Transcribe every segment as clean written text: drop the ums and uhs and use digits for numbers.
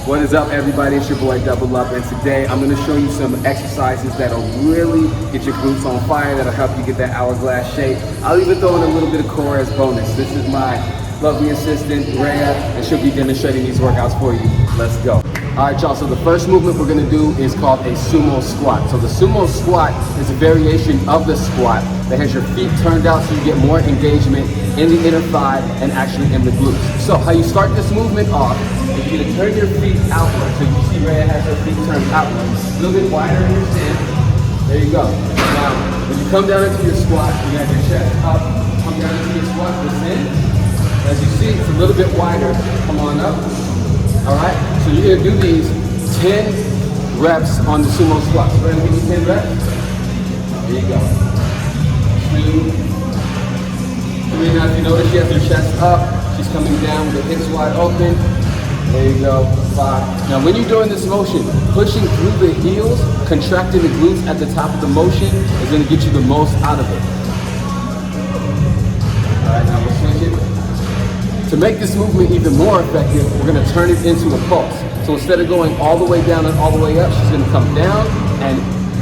What is up, everybody? It's your boy Double Up, and today I'm going to show you some exercises that'll really get your glutes on fire, that'll help you get that hourglass shape. I'll even throw in a little bit of core as bonus. This is my lovely assistant, Rhea, and she'll be demonstrating these workouts for you. Let's go. All right, y'all, so the first movement we're going to do is called a sumo squat. So the sumo squat is a variation of the squat that has your feet turned out so you get more engagement in the inner thigh and actually in the glutes. So how you start this movement off is you're going to turn your feet outward. So you see Rhea has her feet turned outward. A little bit wider in your stance. There you go. Now, when you come down into your squat, you have your chest up, come down into your squat, descend. As you see, it's a little bit wider. Come on up. All right, so you're gonna do these 10 reps on the sumo squat. So we're gonna give you 10 reps. There you go. 2, 3. Now if you notice, she has her chest up. She's coming down with the hips wide open. There you go. 5. Now when you're doing this motion, pushing through the heels, contracting the glutes at the top of the motion is gonna get you the most out of it. All right, now we'll switch it. To make this movement even more effective, we're going to turn it into a pulse. So instead of going all the way down and all the way up, she's going to come down and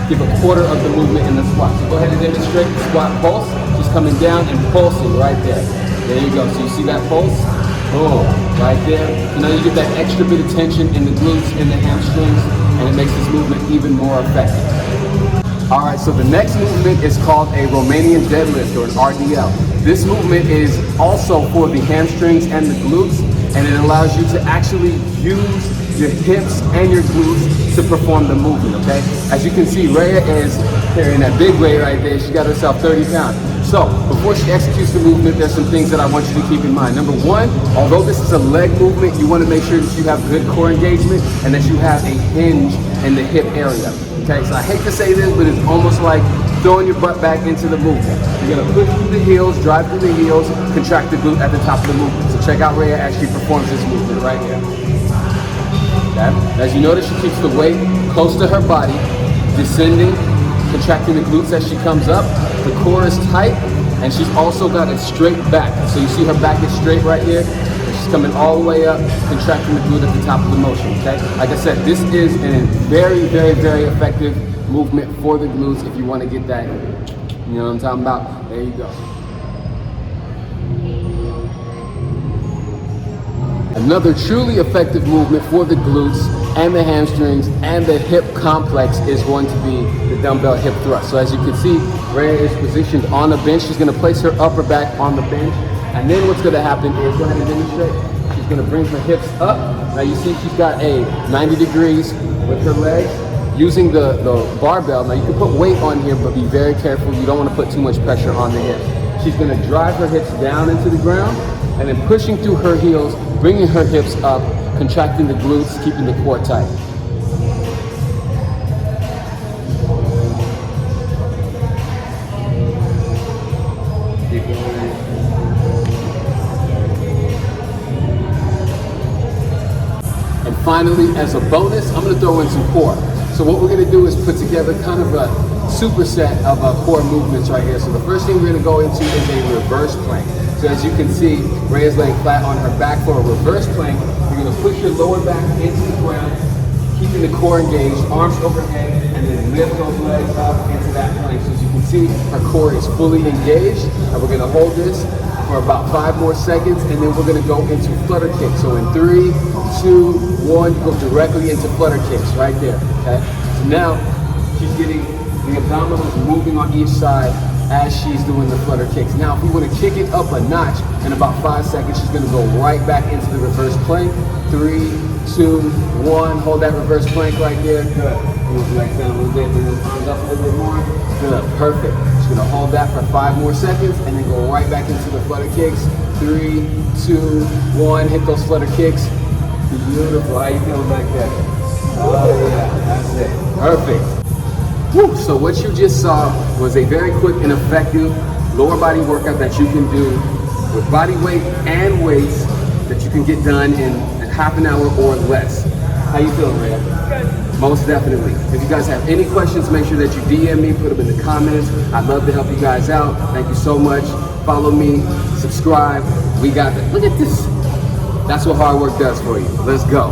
give a quarter of the movement in the squat. So go ahead and demonstrate the squat pulse. She's coming down and pulsing right there. There you go. So you see that pulse? Boom, right there. So now you get that extra bit of tension in the glutes, in the hamstrings, and it makes this movement even more effective. All right, so the next movement is called a Romanian deadlift, or an RDL. This movement is also for the hamstrings and the glutes, and it allows you to actually use your hips and your glutes to perform the movement, okay? As you can see, Rhea is carrying that big weight right there. She got herself 30 pounds. So before she executes the movement, there's some things that I want you to keep in mind. Number one, although this is a leg movement, you want to make sure that you have good core engagement and that you have a hinge in the hip area. Okay, so I hate to say this, but it's almost like throwing your butt back into the movement. You're gonna push through the heels, drive through the heels, contract the glute at the top of the movement. So check out Rhea as she performs this movement right here. Okay. As you notice, she keeps the weight close to her body, descending, contracting the glutes as she comes up. The core is tight, and she's also got a straight back. So you see her back is straight right here. She's coming all the way up, contracting the glute at the top of the motion, okay? Like I said, this is a very, very, very effective movement for the glutes if you want to get that, you know what I'm talking about? There you go. Another truly effective movement for the glutes and the hamstrings and the hip complex is going to be the dumbbell hip thrust. So as you can see, Rhea is positioned on a bench. She's going to place her upper back on the bench. And then what's going to happen is, go ahead and demonstrate. She's going to bring her hips up. Now you see she's got a 90 degrees with her legs using the barbell. Now you can put weight on here, but be very careful. You don't want to put too much pressure on the hips. She's going to drive her hips down into the ground and then pushing through her heels, bringing her hips up, contracting the glutes, keeping the core tight. And finally, as a bonus, I'm going to throw in some core. So what we're going to do is put together kind of a superset of core movements right here. So the first thing we're going to go into is a reverse plank. So as you can see, Rhea's laying flat on her back for a reverse plank. You're going to push your lower back into the ground, keeping the core engaged, arms overhead, and then lift those legs up into that plank. So as you can see, her core is fully engaged, and we're going to hold this for about 5 more seconds, and then we're going to go into flutter kicks. So in 3, 2, 1, you go directly into flutter kicks right there, okay? So now she's getting the abdominals moving on each side as she's doing the flutter kicks. Now if we want to kick it up a notch, in about 5 seconds, she's going to go right back into the reverse plank. 3, 2, 1, hold that reverse plank right there. Good. Move the legs down a little bit, bring those arms up a little bit more. Good, perfect. She's going to hold that for 5 more seconds and then go right back into the flutter kicks. 3, 2, 1, hit those flutter kicks. Beautiful. How you feeling back there? Oh yeah, that's it. Perfect. Woo. So what you just saw was a very quick and effective lower body workout that you can do with body weight and weights that you can get done in half an hour or less. How you feeling, Rhea? Good. Most definitely. If you guys have any questions, make sure that you DM me, put them in the comments. I'd love to help you guys out. Thank you so much. Follow me, subscribe. We got it. Look at this. That's what hard work does for you. Let's go.